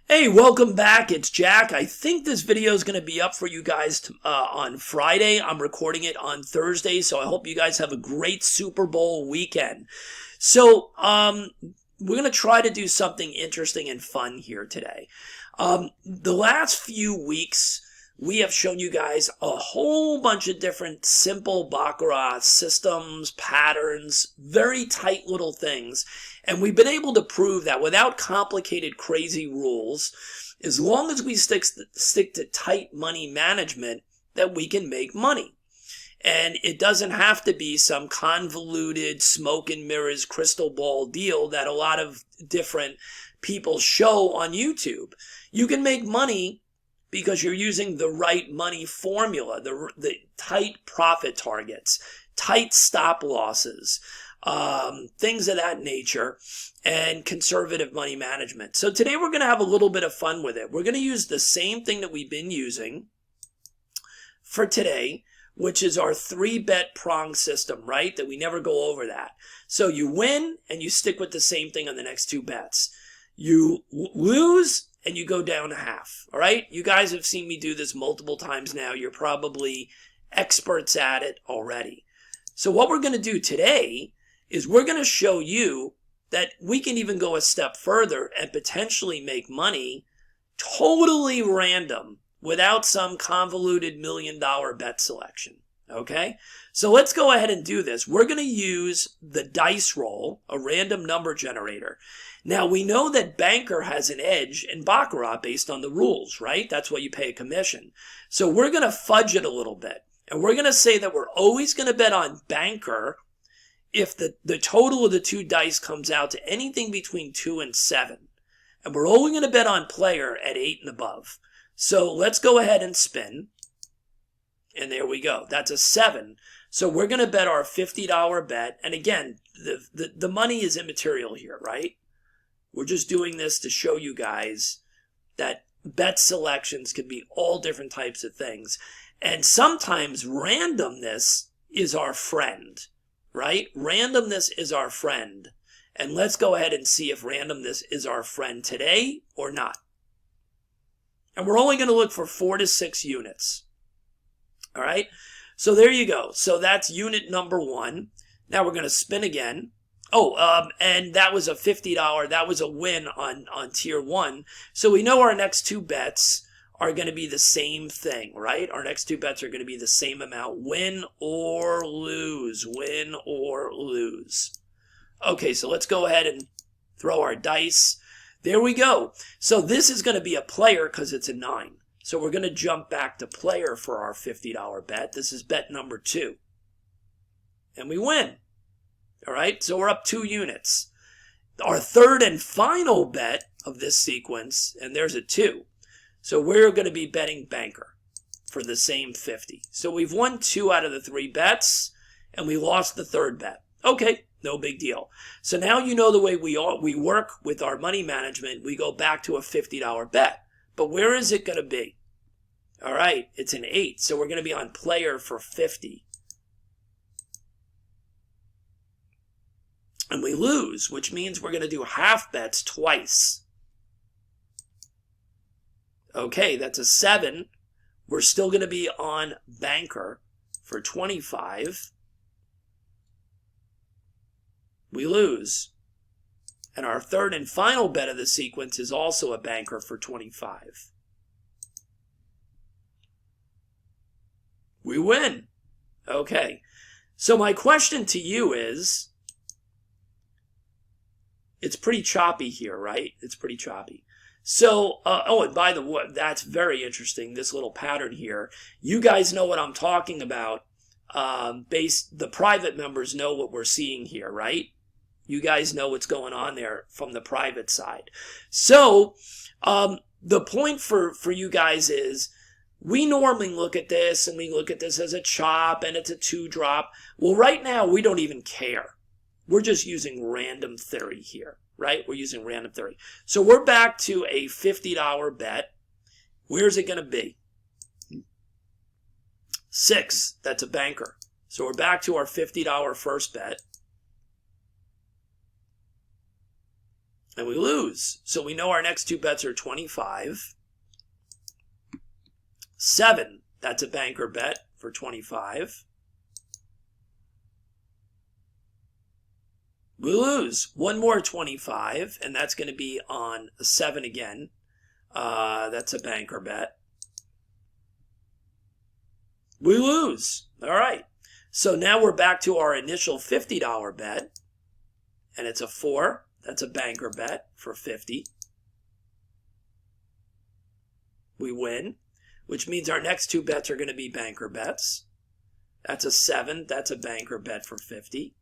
Hey, welcome back. It's Jack. I think this video is going to be up for you guys on Friday. I'm recording it on Thursday, so I hope you guys have a great Super Bowl weekend. So, we're going to try to do something interesting and fun here today. The last few weeks, we have shown you guys a whole bunch of different simple Baccarat systems, patterns, very tight little things. And we've been able to prove that without complicated, crazy rules, as long as we stick to tight money management, that we can make money. And it doesn't have to be some convoluted smoke and mirrors crystal ball deal that a lot of different people show on YouTube. You can make money because you're using the right money formula, the tight profit targets, tight stop losses, things of that nature, and conservative money management. So today we're going to have a little bit of fun with it. We're going to use the same thing that we've been using for today, which is our 3-bet prong system, right? That we never go over that. So you win and you stick with the same thing on the next 2 bets. You lose and you go down a half, all right? You guys have seen me do this multiple times now. You're probably experts at it already. So what we're going to do today is we're going to show you that we can even go a step further and potentially make money totally random without some convoluted $1 million bet selection, okay? So let's go ahead and do this. We're going to use the dice roll, a random number generator. Now, we know that Banker has an edge in Baccarat based on the rules, right? That's why you pay a commission. So we're going to fudge it a little bit. And we're going to say that we're always going to bet on Banker if the total of the 2 dice comes out to anything between 2 and 7. And we're only going to bet on Player at 8 and above. So let's go ahead and spin. And there we go. That's a 7. So we're going to bet our $50 bet. And again, the money is immaterial here, right? We're just doing this to show you guys that bet selections can be all different types of things. And sometimes randomness is our friend, right? Randomness is our friend. And let's go ahead and see if randomness is our friend today or not. And we're only going to look for 4 to 6 units. All right? So there you go. So that's unit number 1. Now we're going to spin again. Oh, and that was a $50. That was a win on tier 1. So we know our next 2 bets are going to be the same thing, right? Our next 2 bets are going to be the same amount. Win or lose. Win or lose. Okay, so let's go ahead and throw our dice. There we go. So this is going to be a player because it's a 9. So we're going to jump back to player for our $50 bet. This is bet number 2. And we win. All right, so we're up 2 units. Our third and final bet of this sequence, and there's a 2. So we're going to be betting Banker for the same 50. So we've won 2 out of the 3 bets, and we lost the 3rd bet. Okay, no big deal. So now you know the way we work with our money management. We go back to a $50 bet. But where is it going to be? All right, it's an 8. So we're going to be on player for 50. And we lose, which means we're going to do half bets twice. Okay, that's a 7. We're still going to be on Banker for 25. We lose. And our third and final bet of the sequence is also a Banker for 25. We win. Okay. So my question to you is, it's pretty choppy here, right? It's pretty choppy. So, and by the way, that's very interesting, this little pattern here. You guys know what I'm talking about. The private members know what we're seeing here, right? You guys know what's going on there from the private side. So, the point for you guys is, we normally look at this, and we look at this as a chop, and it's a 2-drop. Well, right now, we don't even care. We're just using random theory here, right? We're using random theory. So we're back to a $50 bet. Where's it going to be? 6. That's a Banker. So we're back to our $50 first bet. and we lose. So we know our next two bets are 25. 7, that's a banker bet for 25. We lose. One more 25, and that's going to be on 7 again. That's a banker bet. We lose. All right. So now we're back to our initial $50 bet, and it's a 4. That's a banker bet for 50. We win, which means our next two bets are going to be banker bets. That's a 7. That's a banker bet for 50.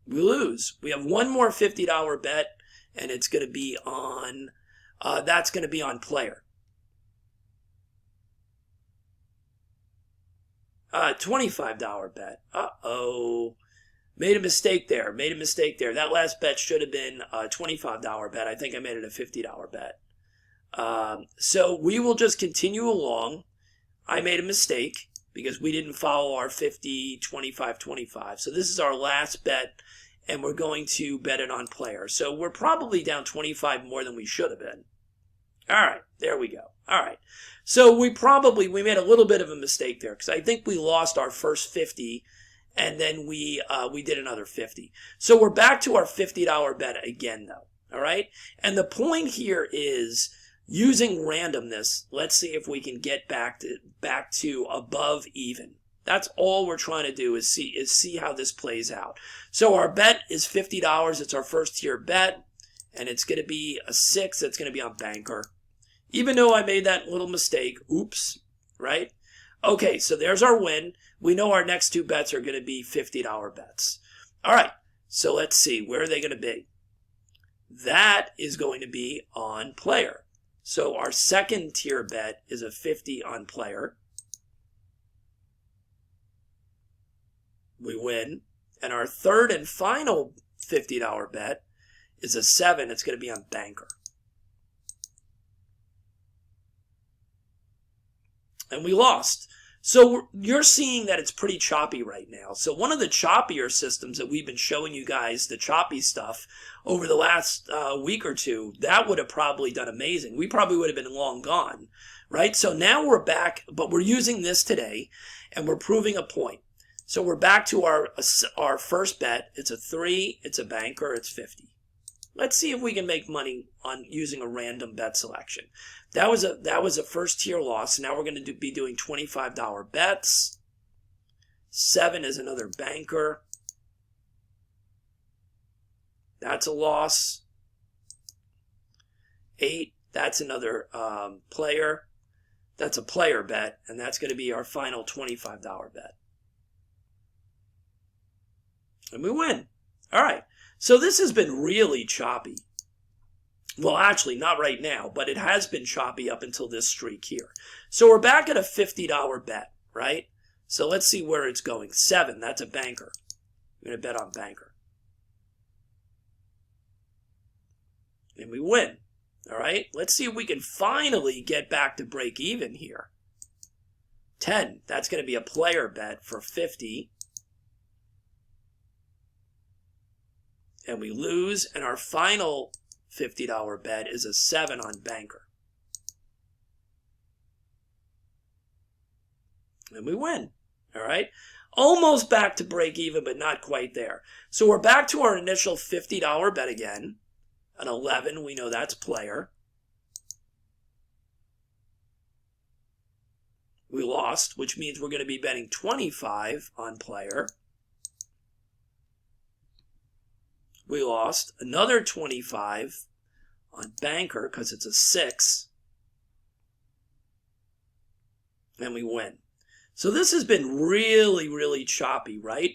We lose. We have one more $50 bet, and it's going to be on, that's going to be on player. $25 bet. Uh-oh. Made a mistake there. That last bet should have been a $25 bet. I think I made it a $50 bet. So we will just continue along. I made a mistake because we didn't follow our 50, 25, 25. So this is our last bet, and we're going to bet it on player. So we're probably down 25 more than we should have been. All right, there we go. All right. So we made a little bit of a mistake there because I think we lost our first 50, and then we did another 50. So we're back to our $50 bet again, though. All right. And the point here is using randomness. Let's see if we can get back to above even. That's all we're trying to do is see how this plays out. So our bet is $50. It's our first tier bet, and it's going to be a 6. That's going to be on banker. Even though I made that little mistake, oops, right? Okay, so there's our win. We know our next two bets are going to be $50 bets. All right, so let's see. Where are they going to be? That is going to be on player. So our second tier bet is a 50 on player. We win. And our third and final $50 bet is a 7. It's going to be on banker. And we lost. So you're seeing that it's pretty choppy right now. So one of the choppier systems that we've been showing you guys, the choppy stuff, over the last week or two, that would have probably done amazing. We probably would have been long gone, right? So now we're back, but we're using this today, and we're proving a point. So we're back to our first bet. It's a 3, it's a banker, it's 50. Let's see if we can make money on using a random bet selection. That was a first tier loss. Now we're going to be doing $25 bets. 7 is another banker. That's a loss. 8, that's another player. That's a player bet, and that's going to be our final $25 bet. And we win. All right. So this has been really choppy. Well, actually, not right now, but it has been choppy up until this streak here. So we're back at a $50 bet, right? So let's see where it's going. 7, that's a banker. I'm going to bet on banker. And we win. All right? Let's see if we can finally get back to break even here. 10, that's going to be a player bet for 50. And we lose, and our final $50 bet is a 7 on banker. And we win. All right? Almost back to break even, but not quite there. So we're back to our initial $50 bet again. An 11, we know that's player. We lost, which means we're going to be betting 25 on player. We lost another 25 on banker because it's a 6. And we win. So this has been really, really choppy, right?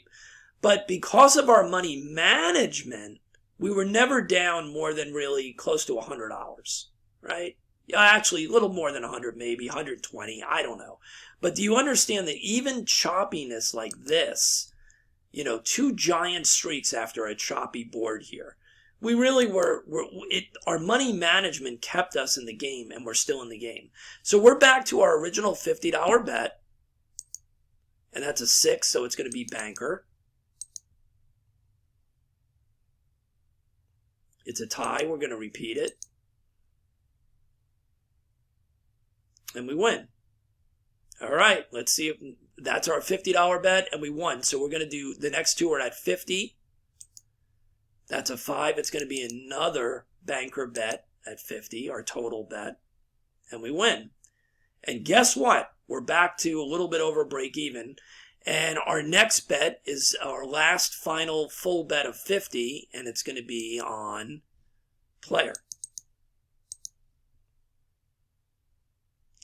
But because of our money management, we were never down more than really close to $100, right? Yeah, actually, a little more than 100, maybe 120. I don't know. But do you understand that even choppiness like this, you know, 2 giant streaks after a choppy board here, we really our money management kept us in the game, and we're still in the game. So we're back to our original $50 bet, and that's a 6, so it's going to be banker. It's a tie. We're going to repeat it. And we win. All right, let's see if that's our $50 bet, and we won. So we're going to do the next two are at 50. That's a 5. It's going to be another banker bet at 50, our total bet, and we win. And guess what? We're back to a little bit over break even. And our next bet is our last final full bet of 50, and it's going to be on player.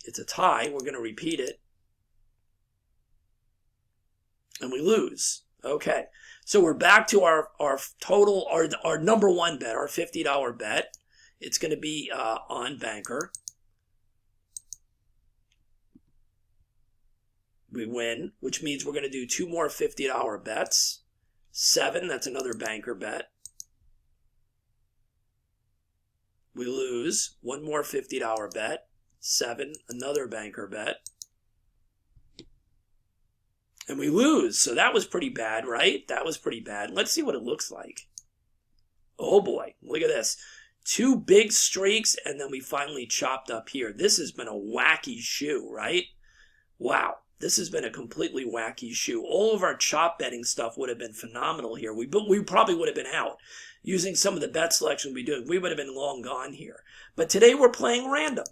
It's a tie. We're going to repeat it. And we lose. Okay. So we're back to our total, our number one bet, our $50 bet. It's going to be on banker. We win, which means we're going to do two more $50 bets. 7, that's another banker bet. We lose. One more $50 bet. 7, another banker bet. And we lose. So that was pretty bad, right? That was pretty bad. Let's see what it looks like. Oh boy, look at this. 2 big streaks, and then we finally chopped up here. This has been a wacky shoe, right? Wow. This has been a completely wacky shoe. All of our chop betting stuff would have been phenomenal here. We probably would have been out. Using some of the bet selection we do, we would have been long gone here. But today we're playing random,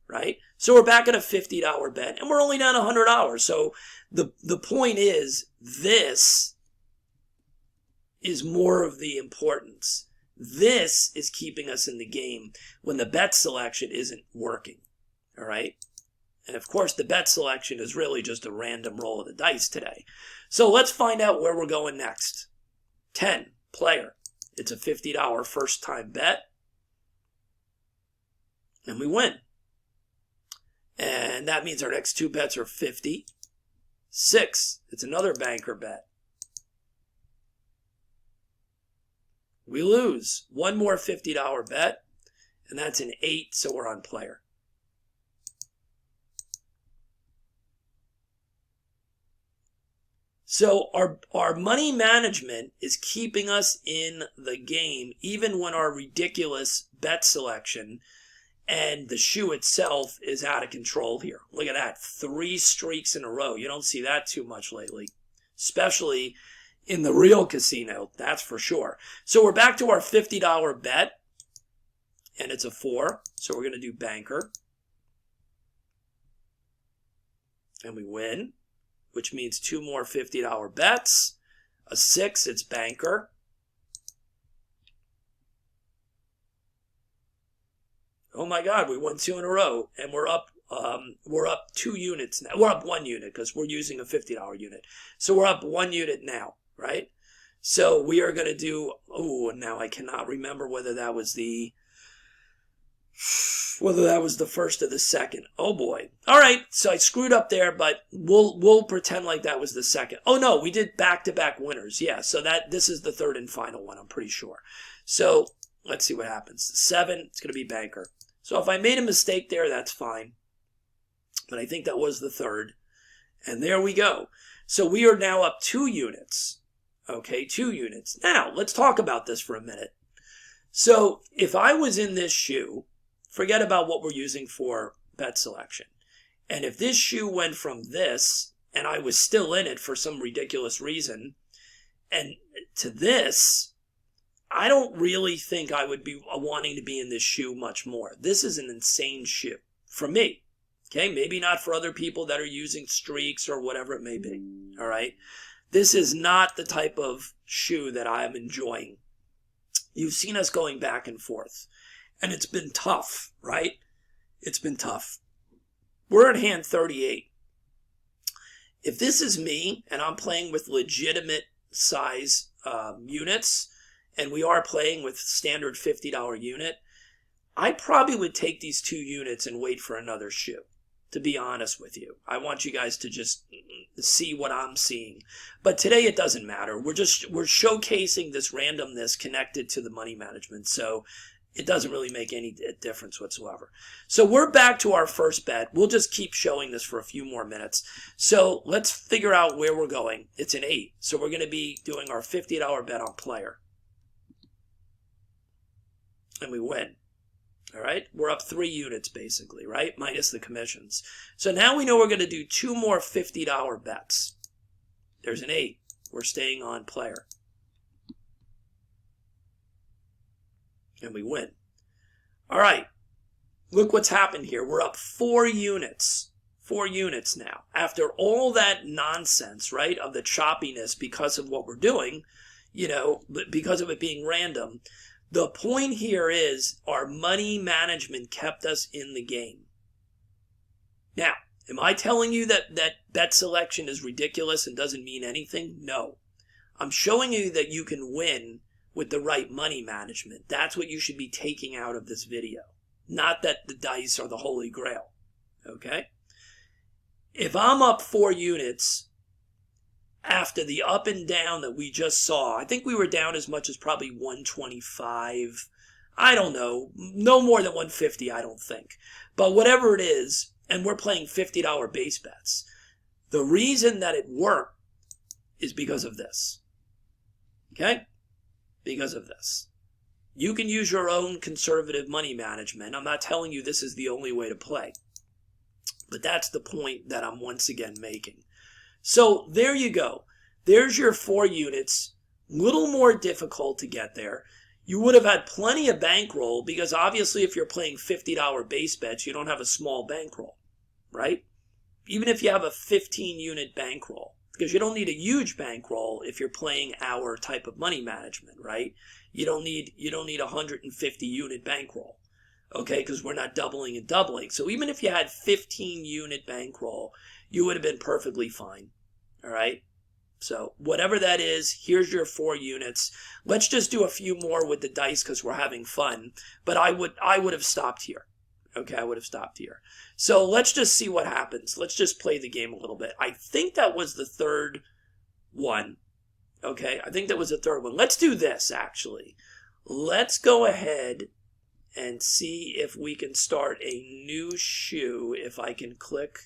right? So we're back at a $50 bet, and we're only down $100. So the point is, this is more of the importance. This is keeping us in the game when the bet selection isn't working, all right? And of course, the bet selection is really just a random roll of the dice today. So let's find out where we're going next. 10, player. It's a $50 first time bet. And we win. And that means our next 2 bets are 50. 6, it's another banker bet. We lose. One more $50 bet. And that's an 8, so we're on player. So our money management is keeping us in the game, even when our ridiculous bet selection and the shoe itself is out of control here. Look at that. 3 streaks in a row. You don't see that too much lately, especially in the real casino, that's for sure. So we're back to our $50 bet, and it's a 4. So we're going to do banker. And we win, which means 2 more $50 bets. A 6, it's banker. Oh my God, we won 2 in a row, and we're up 2 units now. We're up 1 unit because we're using a $50 unit. So we're up 1 unit now, right? So we are going to do, and now I cannot remember whether that was the first or the second. Oh boy. All right, so I screwed up there, but we'll pretend like that was the second. Oh no, we did back-to-back winners. Yeah, so this is the third and final one, I'm pretty sure. So let's see what happens. 7, it's going to be banker. So if I made a mistake there, that's fine. But I think that was the third. And there we go. So we are now up 2 units. Okay, 2 units. Now, let's talk about this for a minute. So if I was in this shoe, forget about what we're using for bet selection. And if this shoe went from this, and I was still in it for some ridiculous reason, and to this, I don't really think I would be wanting to be in this shoe much more. This is an insane shoe for me. Okay, maybe not for other people that are using streaks or whatever it may be. All right, this is not the type of shoe that I am enjoying. You've seen us going back and forth, and it's been tough, right? It's been tough. We're at hand 38. If this is me and I'm playing with legitimate size units, and we are playing with standard $50 unit, I probably would take these 2 units and wait for another shoe, to be honest with you. I want you guys to just see what I'm seeing. But today it doesn't matter. We're showcasing this randomness connected to the money management. So it doesn't really make any difference whatsoever. So we're back to our first bet. We'll just keep showing this for a few more minutes. So let's figure out where we're going. It's an 8. So we're going to be doing our $50 bet on player. and we win. All right, we're up 3 units basically, right? Minus the commissions. So now we know we're going to do 2 more $50 bets. There's an 8. We're staying on player. And we win. All right, look what's happened here. We're up 4 units. 4 units now. After all that nonsense, right, of the choppiness because of what we're doing, you know, because of it being random, the point here is our money management kept us in the game. Now, am I telling you that bet selection is ridiculous and doesn't mean anything? No. I'm showing you that you can win with the right money management. That's what you should be taking out of this video. Not that the dice are the holy grail. Okay? If I'm up 4 units after the up and down that we just saw, I think we were down as much as probably 125. I don't know. No more than 150, I don't think. But whatever it is, and we're playing $50 base bets, the reason that it worked is because of this. Okay? Because of this. You can use your own conservative money management. I'm not telling you this is the only way to play. But that's the point that I'm once again making. So there you go. There's your 4 units. Little more difficult to get there. You would have had plenty of bankroll because obviously if you're playing $50 base bets, you don't have a small bankroll, right? Even if you have a 15 unit bankroll, because you don't need a huge bankroll if you're playing our type of money management, right? You don't need 150 unit bankroll. Okay, because we're not doubling and doubling. So even if you had 15 unit bankroll, you would have been perfectly fine. All right? So whatever that is, here's your 4 units. Let's just do a few more with the dice because we're having fun. But I would have stopped here. Okay, I would have stopped here. So let's just see what happens. Let's just play the game a little bit. I think that was the 3rd one. Okay, I think that was the 3rd one. Let's do this, actually. Let's go ahead and see if we can start a new shoe. If I can click